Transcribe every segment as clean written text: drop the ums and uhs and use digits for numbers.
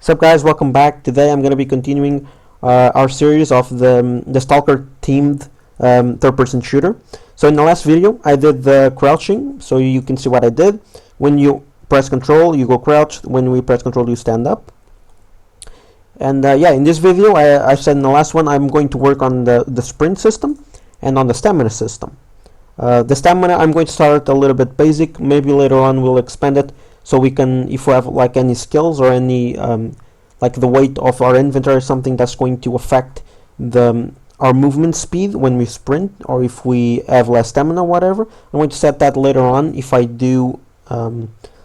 What's up, guys? Welcome back. Today I'm going to be continuing our series of the Stalker themed third-person shooter. So in the last video I did the crouching, so you can see what I did. When you press control you go crouch, when we press control you stand up. And yeah, in this video I said in the last one I'm going to work on the sprint system and on the stamina system. The stamina I'm going to start a little bit basic, maybe later on we'll expand it so we can, if we have like any skills or any like the weight of our inventory or something that's going to affect our movement speed when we sprint, or if we have less stamina, whatever. I'm going to set that later on if I do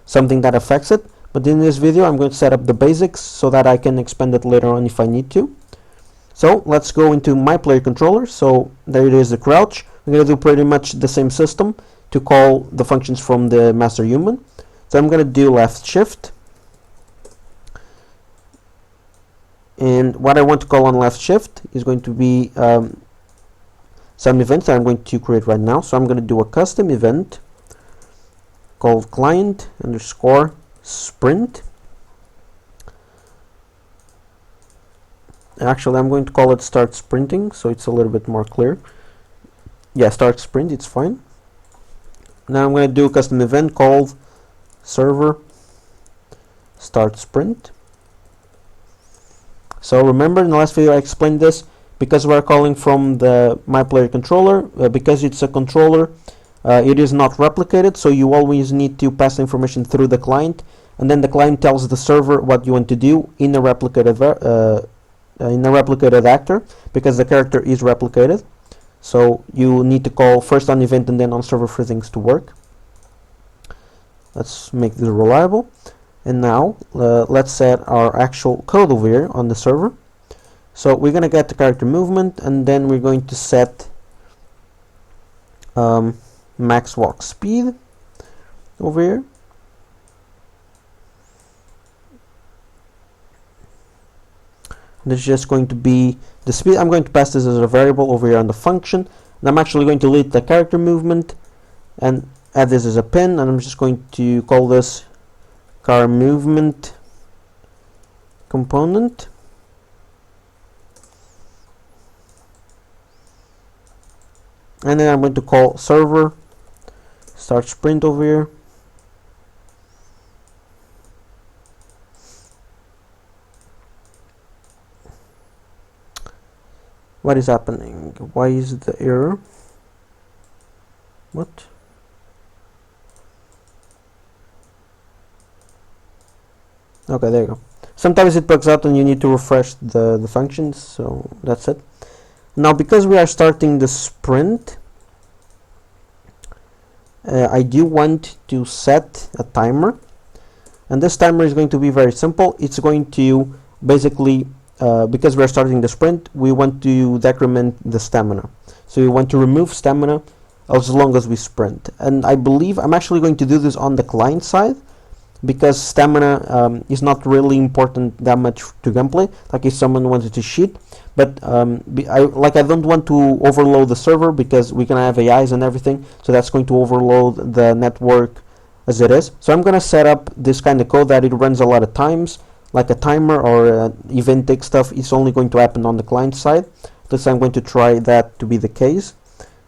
something that affects it, but in this video I'm going to set up the basics so that I can expand it later on if I need to. So let's go into my player controller. So there it is, the crouch. I'm going to do pretty much the same system to call the functions from the master human. So I'm going to do left shift, and what I want to call on left shift is going to be some events that I'm going to create right now. So I'm going to do a custom event called client underscore sprint. Actually, I'm going to call it start sprinting so it's a little bit more clear. Yeah, start sprint, it's fine. Now I'm going to do a custom event called server start sprint. So remember in the last video I explained this, because we're calling from the my player controller, because it's a controller, it is not replicated, so you always need to pass the information through the client, and then the client tells the server what you want to do in a replicated actor, because the character is replicated. So you need to call first on event and then on server for things to work. Let's make this reliable. And now let's set our actual code over here on the server. So we're going to get the character movement, and then we're going to set max walk speed over here. This is just going to be the speed. I'm going to pass this as a variable over here on the function, and I'm actually going to delete the character movement and add this as a pin, and I'm just going to call this car movement component. And then I'm going to call server start sprint over here. What is happening? Why is the error? What? Okay, there you go. Sometimes it bugs out and you need to refresh the functions, so that's it. Now, because we are starting the sprint, I do want to set a timer, and this timer is going to be very simple. It's going to basically, because we're starting the sprint, we want to decrement the stamina. So we want to remove stamina as long as we sprint. And I believe I'm actually going to do this on the client side, because stamina is not really important that much to gameplay, like if someone wanted to cheat. But I don't want to overload the server, because we can have AIs and everything, so that's going to overload the network as it is. So I'm going to set up this kind of code that it runs a lot of times, like a timer or event take stuff. It's only going to happen on the client side. So I'm going to try that to be the case.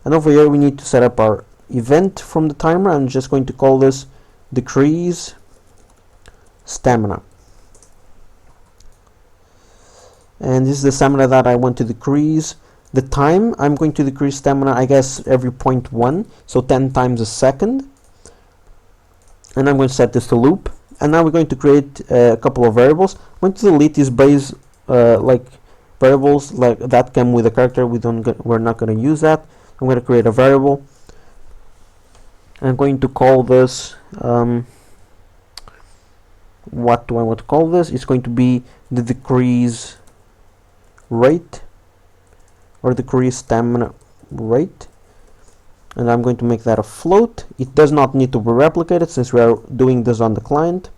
And over here we need to set up our event from the timer. I'm just going to call this decrease stamina, and this is the stamina that I want to decrease. The time I'm going to decrease stamina, I guess, every 0.1, so 10 times a second. And I'm going to set this to loop. And now we're going to create a couple of variables. I'm going to delete these base like variables like that come with a character. We're not going to use that. I'm going to create a variable. I'm going to call this what do I want to call this? It's going to be the decrease rate, or decrease stamina rate, and I'm going to make that a float. It does not need to be replicated since we are doing this on the client.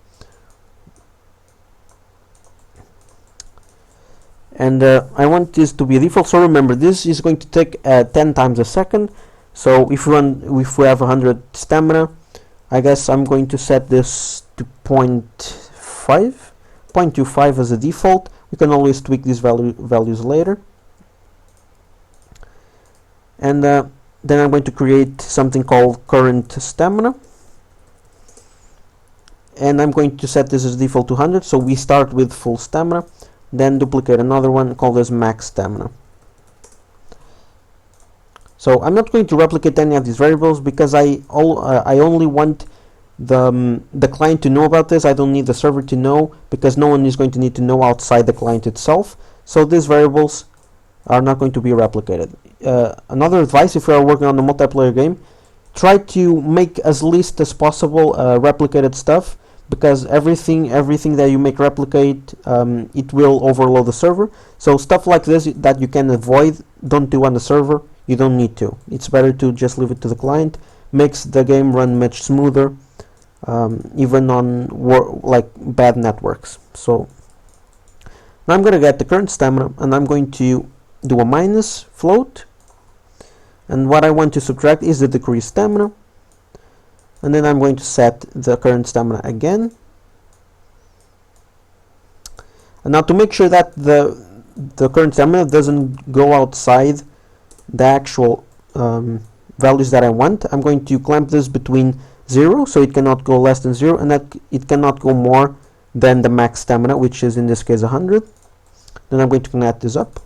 And I want this to be default, so remember this is going to take 10 times a second. So if we have 100 stamina, I guess I'm going to set this to 0.5 0.25 as a default. We can always tweak these values later. And then I'm going to create something called current stamina, and I'm going to set this as default to 100, so we start with full stamina, then duplicate another one, call this max stamina. So I'm not going to replicate any of these variables because I only want the client to know about this. I don't need the server to know, because no one is going to need to know outside the client itself. So these variables are not going to be replicated. Another advice, if you are working on a multiplayer game, try to make as least as possible replicated stuff, because everything that you make replicate, it will overload the server. So stuff like this that you can avoid, don't do on the server. You don't need to. It's better to just leave it to the client. Makes the game run much smoother, even on like bad networks. So now I'm going to get the current stamina, and I'm going to do a minus float, and what I want to subtract is the decreased stamina, and then I'm going to set the current stamina again. And now to make sure that the current stamina doesn't go outside the actual values that I want, I'm going to clamp this between 0, so it cannot go less than 0, and that it cannot go more than the max stamina, which is in this case 100. Then I'm going to connect this up.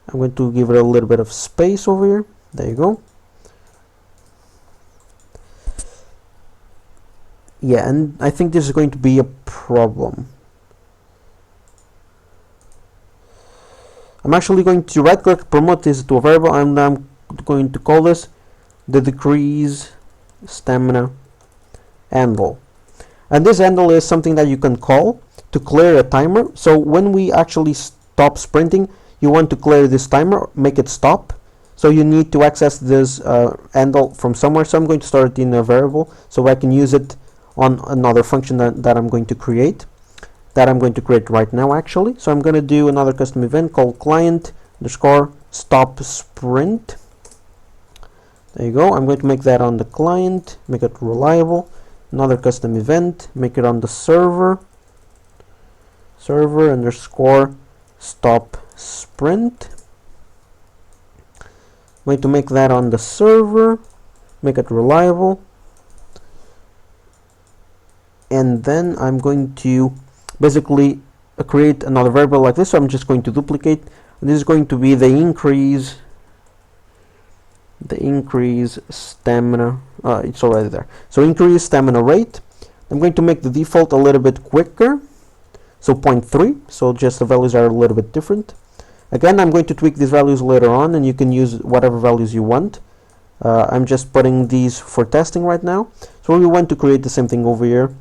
I'm going to give it a little bit of space over here. There you go. Yeah, and I think this is going to be a problem. I'm actually going to right click, promote this to a variable, and I'm going to call this the decrease stamina handle. And this handle is something that you can call to clear a timer. So when we actually stop sprinting, you want to clear this timer, make it stop. So you need to access this handle from somewhere. So I'm going to start it in a variable so I can use it on another function that I'm going to create. That I'm going to create right now actually. So I'm going to do another custom event called client underscore stop sprint. There you go. I'm going to make that on the client, make it reliable. Another custom event, make it on the server underscore stop sprint. I'm going to make that on the server, make it reliable, and then I'm going to basically create another variable like this. So I'm just going to duplicate, and this is going to be the increase stamina. It's already there. So increase stamina rate. I'm going to make the default a little bit quicker, so 0.3, so just the values are a little bit different. Again, I'm going to tweak these values later on, and you can use whatever values you want. I'm just putting these for testing right now. So we want to create the same thing over here.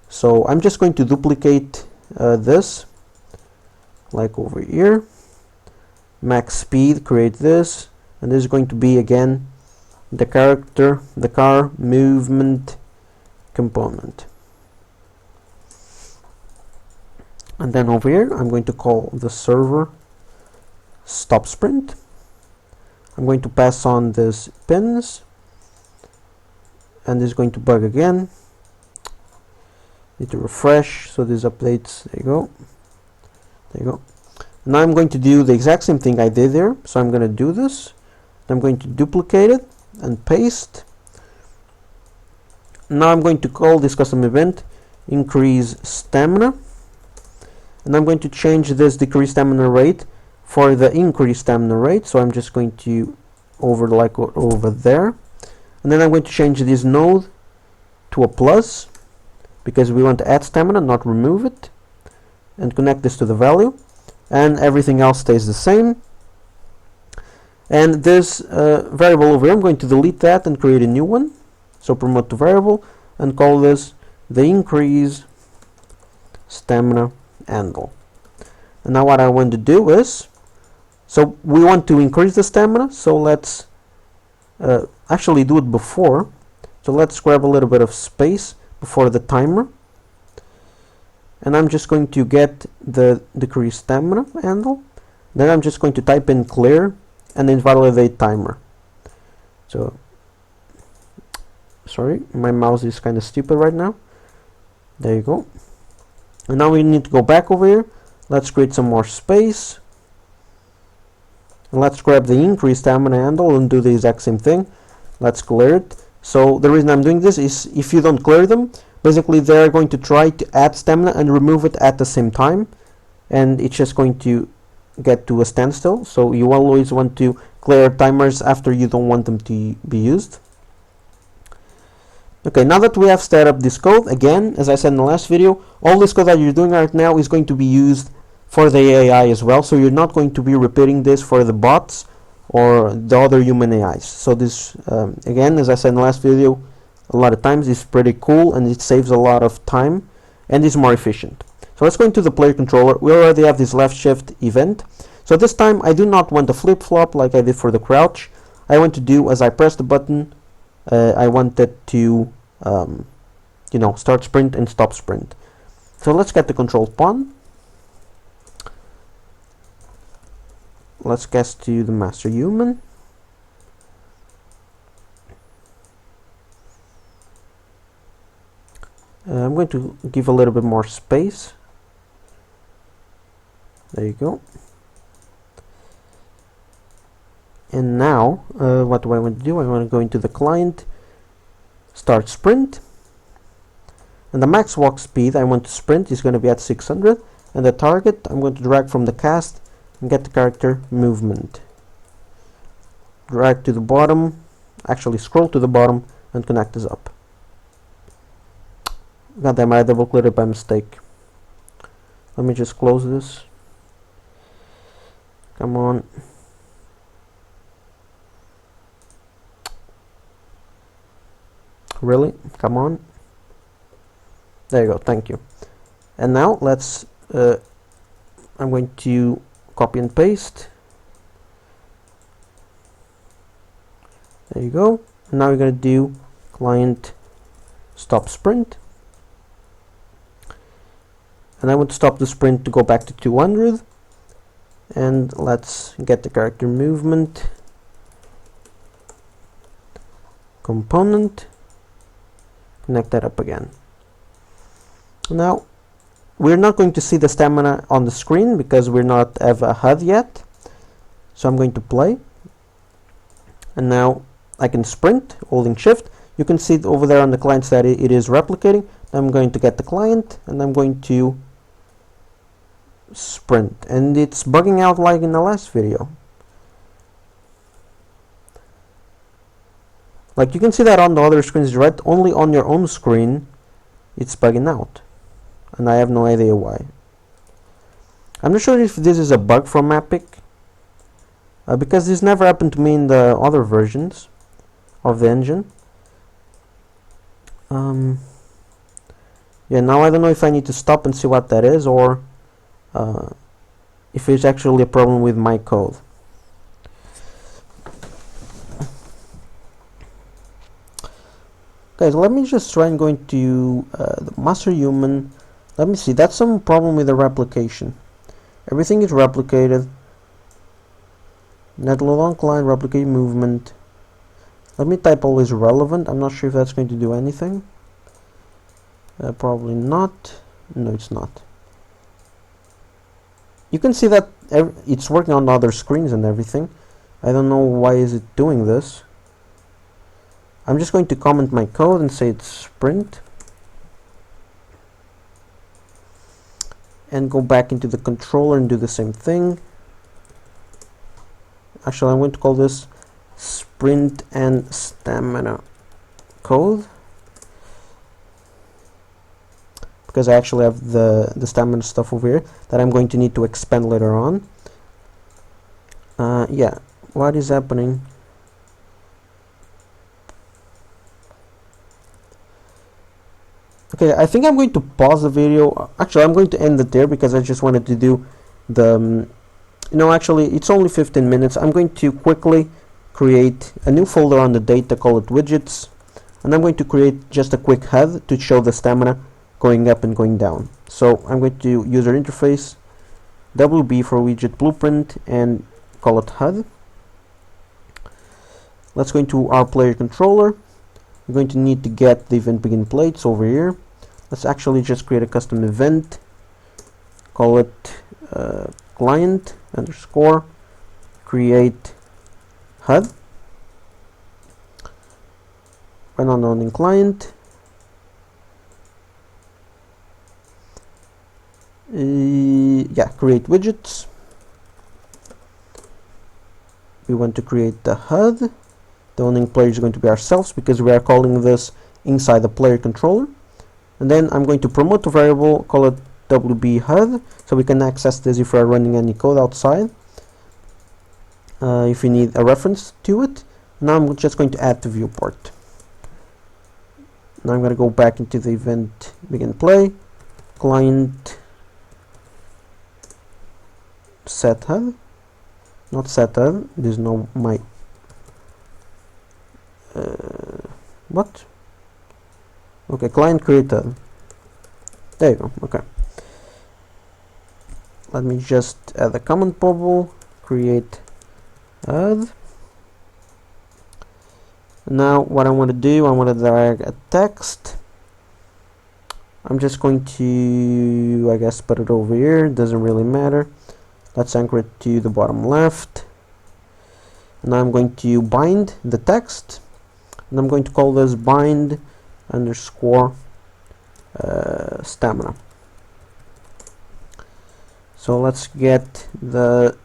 So I'm just going to duplicate this, like over here. Max speed, create this, and this is going to be again the car movement component. And then over here, I'm going to call the server stop sprint. I'm going to pass on this pins, and this is going to bug again. Need to refresh, so this updates. There you go. There you go. Now I'm going to do the exact same thing I did there. So I'm going to do this. I'm going to duplicate it and paste. Now I'm going to call this custom event increase stamina, and I'm going to change this decrease stamina rate for the increase stamina rate. So I'm just going to over there, and then I'm going to change this node to a plus, because we want to add stamina, not remove it, and connect this to the value, and everything else stays the same. And this variable over here, I'm going to delete that and create a new one. So promote to variable and call this the increase stamina handle. And now what I want to do is, so we want to increase the stamina, so let's actually do it before. So let's grab a little bit of space before the timer, and I'm just going to get the decrease stamina handle. Then I'm just going to type in clear and invalidate timer. So sorry, my mouse is kind of stupid right now. There you go. And now we need to go back over here. Let's create some more space. And let's grab the increased stamina handle and do the exact same thing. Let's clear it. So the reason I'm doing this is if you don't clear them, basically they're going to try to add stamina and remove it at the same time. And it's just going to get to a standstill. So you always want to clear timers after you don't want them to be used. Okay, now that we have set up this code, again, as I said in the last video, all this code that you're doing right now is going to be used for the AI as well, so you're not going to be repeating this for the bots or the other human AIs. So this, again, as I said in the last video, a lot of times is pretty cool and it saves a lot of time and is more efficient. So let's go into the player controller. We already have this left shift event. So this time I do not want a flip-flop like I did for the crouch. I want to do, as I press the button, I want it to start sprint and stop sprint. So let's get the control pawn. Let's cast to the master human. I'm going to give a little bit more space. There you go. And now, what do I want to do? I want to go into the client, start sprint, and the max walk speed I want to sprint is going to be at 600, and the target I'm going to drag from the cast and get the character movement. Drag to the bottom, actually scroll to the bottom and connect this up. God damn, I double clicked it by mistake. Let me just close this. Come on. Really? Come on. There you go, thank you. And now let's I'm going to copy and paste. There you go. Now we're going to do client stop sprint. And I want to stop the sprint to go back to 200. And let's get the character movement component. Connect that up again. Now we're not going to see the stamina on the screen because we're not have a HUD yet. So I'm going to play. And now I can sprint holding shift. You can see over there on the client that it is replicating. I'm going to get the client and I'm going to sprint, and it's bugging out like in the last video. Like you can see that on the other screens, right? Only on your own screen it's bugging out, and I have no idea why. I'm not sure if this is a bug from Epic, because this never happened to me in the other versions of the engine. Yeah, now I don't know if I need to stop and see what that is, or if it's actually a problem with my code. Guys, let me just try and go into the master human. Let me see, that's some problem with the replication. Everything is replicated. Net load on client, replicate movement. Let me type always relevant. I'm not sure if that's going to do anything. Probably not. No, it's not. You can see that it's working on other screens and everything. I don't know why is it doing this. I'm just going to comment my code and say it's sprint. And go back into the controller and do the same thing. Actually, I'm going to call this sprint and stamina code, because I actually have the stamina stuff over here that I'm going to need to expand later on. Yeah, what is happening? Okay, I think I'm going to pause the video. Actually, I'm going to end it there because I just wanted to do the actually it's only 15 minutes. I'm going to quickly create a new folder on the data, call it widgets, and I'm going to create just a quick HUD to show the stamina going up and going down. So I'm going to user interface WB for widget blueprint and call it HUD. Let's go into our player controller. We're going to need to get the event begin plates over here. Let's actually just create a custom event call it client underscore create HUD. Run on owning client. Yeah, create widgets. We want to create the HUD. The owning player is going to be ourselves because we are calling this inside the player controller. And then I'm going to promote a variable, call it WB HUD, so we can access this if we are running any code outside. If you need a reference to it. Now I'm just going to add the viewport. Now I'm going to go back into the event begin play, client set HUD, not set HUD, there's no my what? Okay, client create HUD. There you go. Okay. Let me just add a comment bubble, create HUD. Now what I want to do, I want to drag a text. I'm just going to, I guess, put it over here. Doesn't really matter. Let's anchor it to the bottom left. Now I'm going to bind the text, and I'm going to call this bind underscore stamina. So let's get the,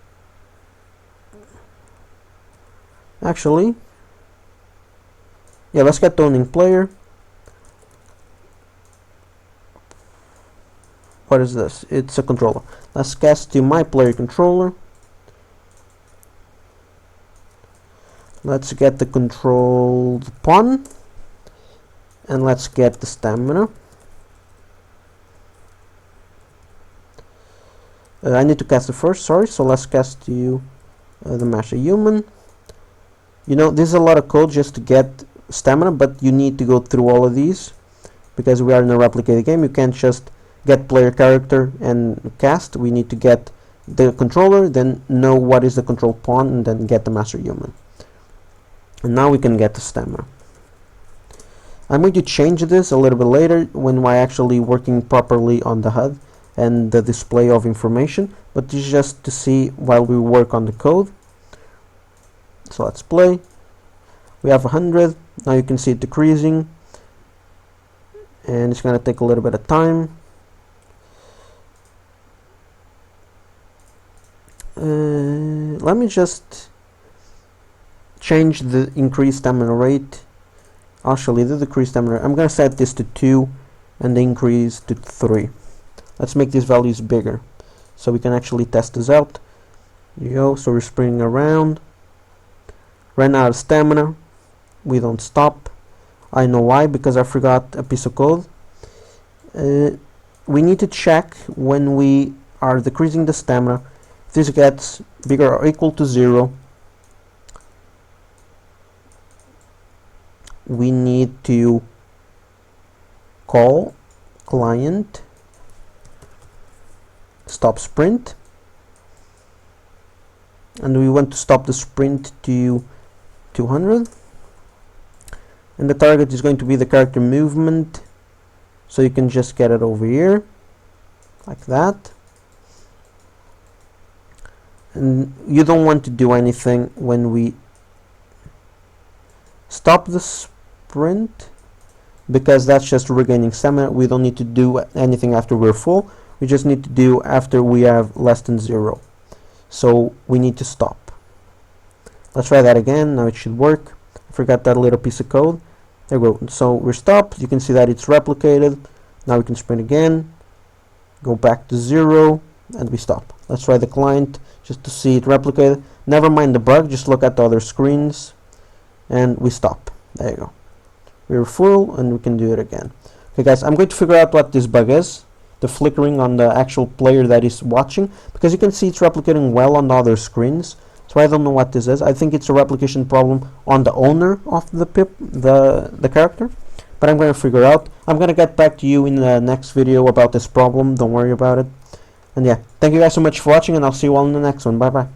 actually, yeah, let's get the owning player. What is this? It's a controller. Let's cast to my player controller. Let's get the controlled pawn, and let's get the stamina. I need to cast it first, sorry, so let's cast to the Masha human. You know, this is a lot of code just to get stamina, but you need to go through all of these because we are in a replicated game. You can't just get player character and cast. We need to get the controller, then know what is the control pawn, and then get the master human. And now we can get the stamina. I'm going to change this a little bit later when we're actually working properly on the HUD and the display of information, but this is just to see while we work on the code. So let's play. We have 100. Now you can see it decreasing, and it's going to take a little bit of time. Let me just change the increased stamina rate. Actually, the decreased stamina, I'm going to set this to 2 and the increase to 3. Let's make these values bigger so we can actually test this out. There you go. So we're spinning around. Ran out of stamina. We don't stop. I know why, because I forgot a piece of code. We need to check when we are decreasing the stamina. If this gets bigger or equal to 0, we need to call client stop sprint, and we want to stop the sprint to 200, and the target is going to be the character movement, so you can just get it over here like that. And you don't want to do anything when we stop the sprint, because that's just regaining stamina. We don't need to do anything after we're full. We just need to do after we have less than 0. So we need to stop. Let's try that again. Now it should work. I forgot that little piece of code. There we go. So we're stopped. You can see that it's replicated. Now we can sprint again, go back to 0, and we stop. Let's try the client just to see it replicated. Never mind the bug, just look at the other screens, and we stop. There you go. We're full, and we can do it again. Okay guys, I'm going to figure out what this bug is, the flickering on the actual player that is watching, because you can see it's replicating well on the other screens. So I don't know what this is. I think it's a replication problem on the owner of the the character, but I'm going to figure out. I'm going to get back to you in the next video about this problem. Don't worry about it. And yeah, thank you guys so much for watching, and I'll see you all in the next one. Bye bye.